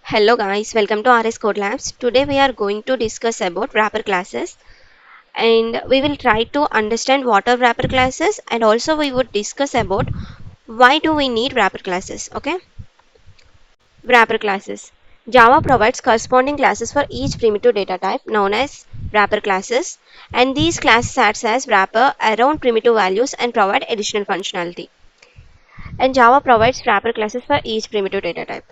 Hello guys, welcome to RS Code Labs. Today we are going to discuss about wrapper classes and we will try to understand what are wrapper classes and also we would discuss about why do we need wrapper classes. Okay, wrapper classes. Java provides corresponding classes for each primitive data type known as wrapper classes, and these classes act as wrapper around primitive values and provide additional functionality. And Java provides wrapper classes for each primitive data type.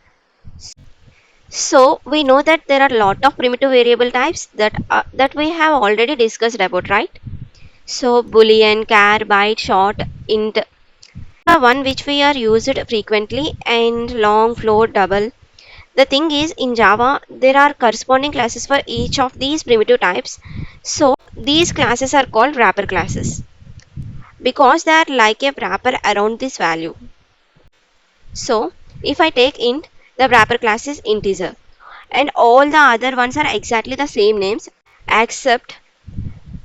So we know that there are a lot of primitive variable types that we have already discussed about, right? So boolean, char, byte, short, int, the one which we are used frequently, and long, float, double. The thing is, in Java there are corresponding classes for each of these primitive types. So these classes are called wrapper classes because they are like a wrapper around this value. So if I take int, the wrapper class is integer, and all the other ones are exactly the same names except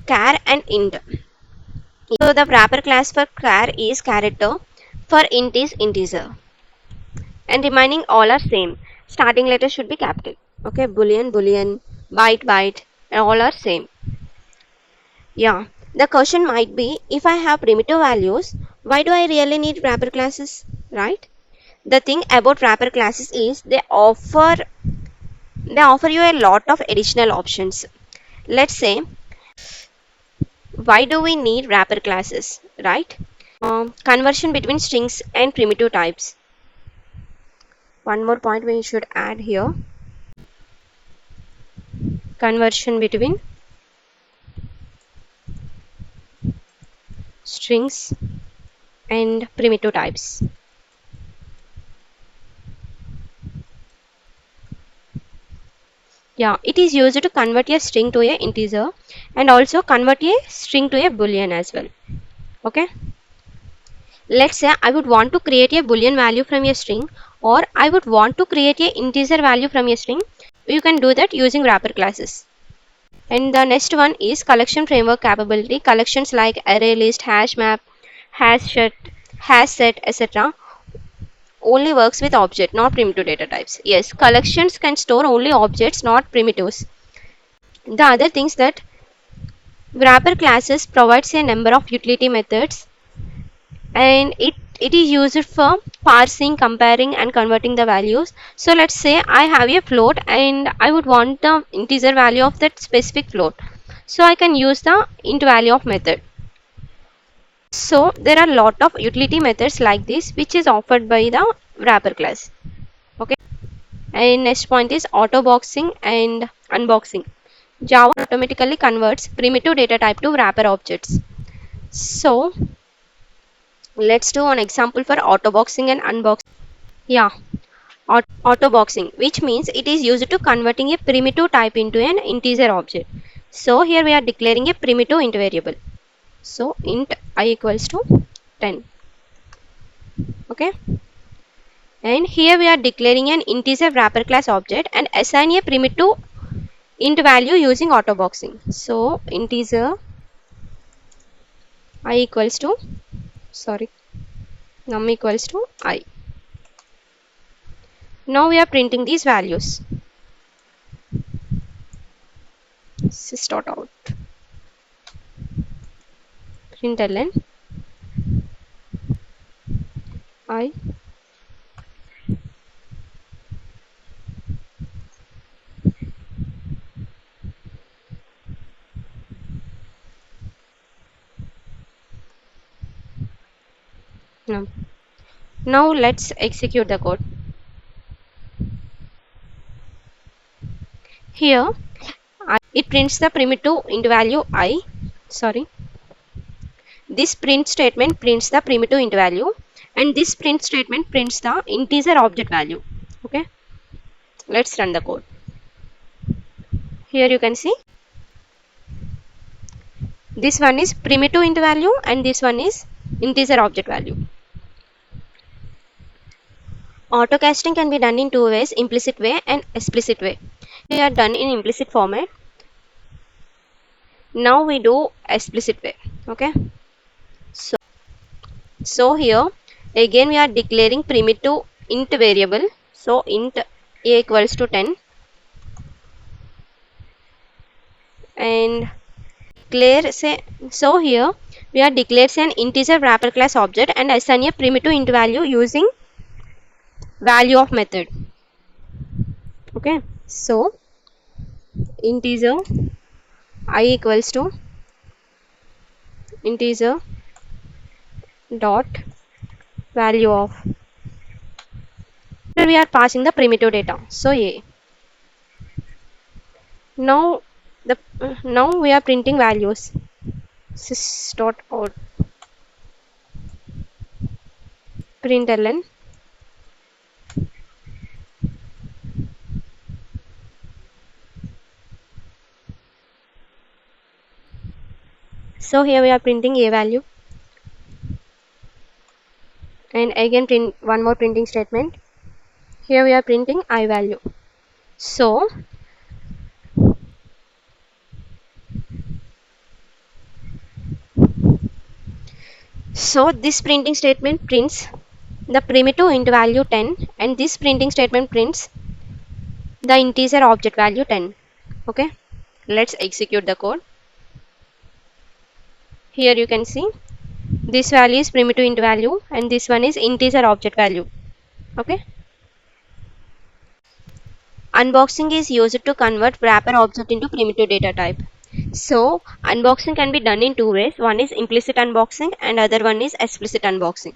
char and int. So the wrapper class for char is character, for int is integer, and remaining all are same. Starting letter should be capital. Okay, boolean, boolean, byte, byte, and all are same. Yeah, the question might be, if I have primitive values, why do I really need wrapper classes, right? The thing about wrapper classes is they offer you a lot of additional options. Let's say, why do we need wrapper classes, right? Conversion between strings and primitive types. One more point we should add here. Conversion between strings and primitive types. Yeah, it is used to convert a string to a integer and also convert a string to a boolean as well. Okay. Let's say I would want to create a boolean value from a string, or I would want to create a integer value from a string. You can do that using wrapper classes. And the next one is collection framework capability. Collections like array list, hash map, hash set, etc. only works with object, not primitive data types. Yes, collections can store only objects, not primitives. The other things that wrapper classes provides a number of utility methods, and it is used for parsing, comparing and converting the values. So let's say I have a float and I would want the integer value of that specific float, so I can use the int value of method. So there are a lot of utility methods like this which is offered by the wrapper class. Okay, and next point is autoboxing and unboxing. Java automatically converts primitive data type to wrapper objects. So let's do an example for autoboxing and unboxing. Yeah, autoboxing, which means it is used to converting a primitive type into an integer object. So here we are declaring a primitive int variable. So int I equals to 10. Okay. And here we are declaring an integer wrapper class object and assign a primitive int value using autoboxing. So integer I equals to, sorry, num equals to I. Now we are printing these values. Sys.out println I. Num. Now let's execute the code. Here it prints the primitive int value I. Sorry. This print statement prints the primitive int value and this print statement prints the integer object value. Okay. Let's run the code. Here you can see this one is primitive int value and this one is integer object value. Autocasting can be done in two ways, implicit way and explicit way. We are done in implicit format. Now we do explicit way. Okay. So here again we are declaring primitive int variable. So int a equals to 10 and declare say, so here we are declares an integer wrapper class object and assign a primitive int value using value of method. Okay, so integer I equals to integer dot value of, here we are passing the primitive data, so a. Now the now we are printing values sys dot out println. So here we are printing a value and again print one more printing statement. Here we are printing I value. So this printing statement prints the primitive int value 10 and this printing statement prints the integer object value 10. Okay, let's execute the code. Here you can see this value is primitive int value and this one is integer object value. Okay, unboxing is used to convert wrapper object into primitive data type. So unboxing can be done in two ways. One is implicit unboxing and other one is explicit unboxing.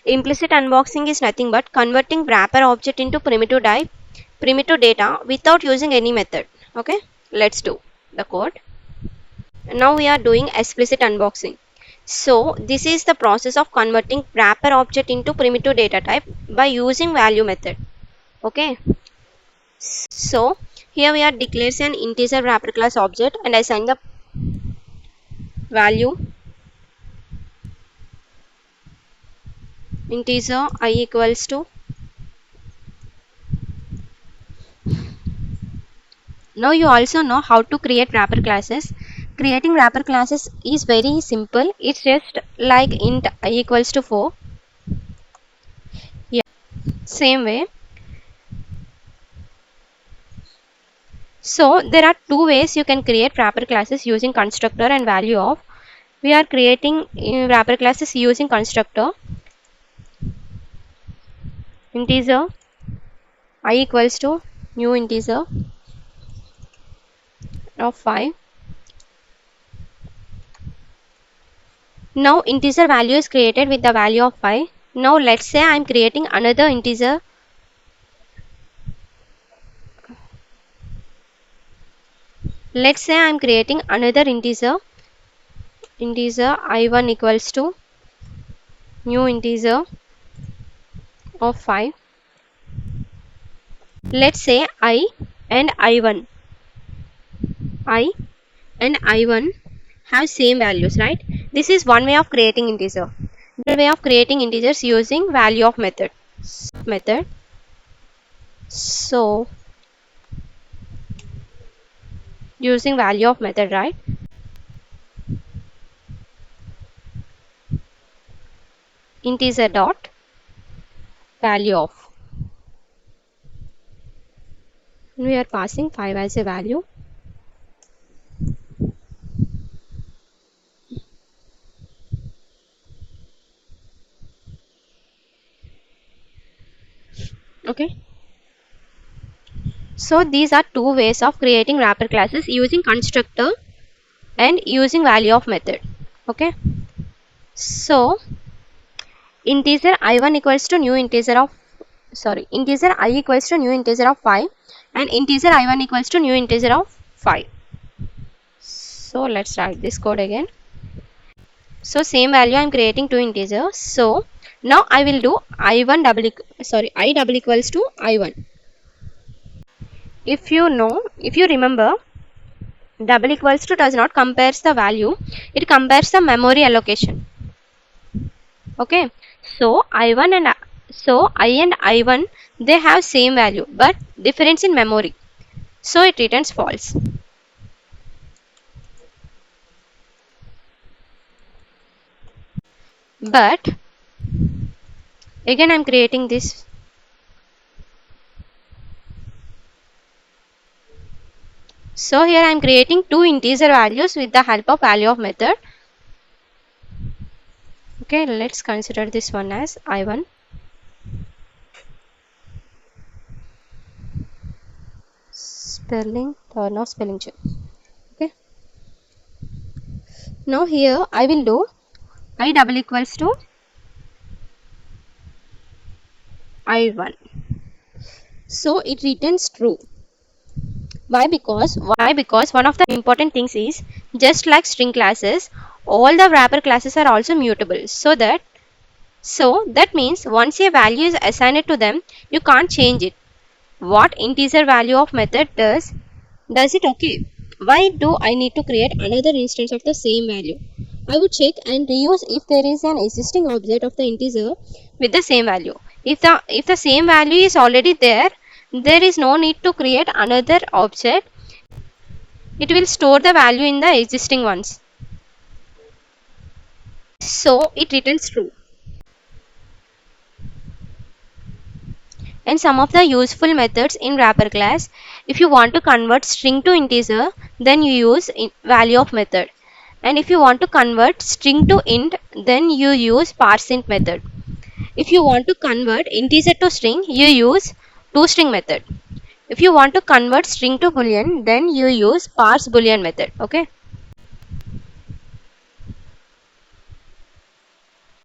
Implicit unboxing is nothing but converting wrapper object into primitive data without using any method. Okay, let's do the code. Now we are doing explicit unboxing. So this is the process of converting wrapper object into primitive data type by using value method. Okay, so here we are declares an integer wrapper class object and assign the value integer I equals to. Now you also know how to create wrapper classes. Creating wrapper classes is very simple. It's just like int I equals to 4. Yeah, same way. So there are two ways you can create wrapper classes using constructor and value of. We are creating wrapper classes using constructor integer I equals to new integer of 5. Now integer value is created with the value of 5. Now let's say I am creating another integer. Let's say I am creating another integer I1 equals to new integer of 5. Let's say and I1 I and I1 have same values, right? This is one way of creating integer. The way of creating integers using value of method. So using value of method, right? Integer dot value of. We are passing 5 as a value. Okay. So these are two ways of creating wrapper classes using constructor and using value of method. Okay. So integer I1 equals to new integer of integer I equals to new integer of 5 and integer I1 equals to new integer of 5. So let's write this code again. So same value I am creating two integers. So now I will do I1 I double equals to I1. If you remember, double equals to does not compares the value, it compares the memory allocation. Okay, so I and I1 they have same value but difference in memory, so it returns false. But again I am creating this So here I am creating two integer values with the help of value of method. Okay, let's consider this one as I1. Spelling, turn off spelling check. Okay. Now here I will do I double equals to I1. So it returns true. Why? Because one of the important things is, just like string classes, all the wrapper classes are also mutable. So that means once a value is assigned to them, you can't change it. What integer value of method does it okay. Why do I need to create another instance of the same value? I would check and reuse if there is an existing object of the integer with the same value. If the same value is already there, there is no need to create another object. It will store the value in the existing ones. So it returns true. And some of the useful methods in wrapper class, if you want to convert string to integer, then you use value of method. And if you want to convert string to int, then you use parseInt method. If you want to convert integer to string, you use toString method. If you want to convert string to boolean, then you use parseBoolean method. Okay.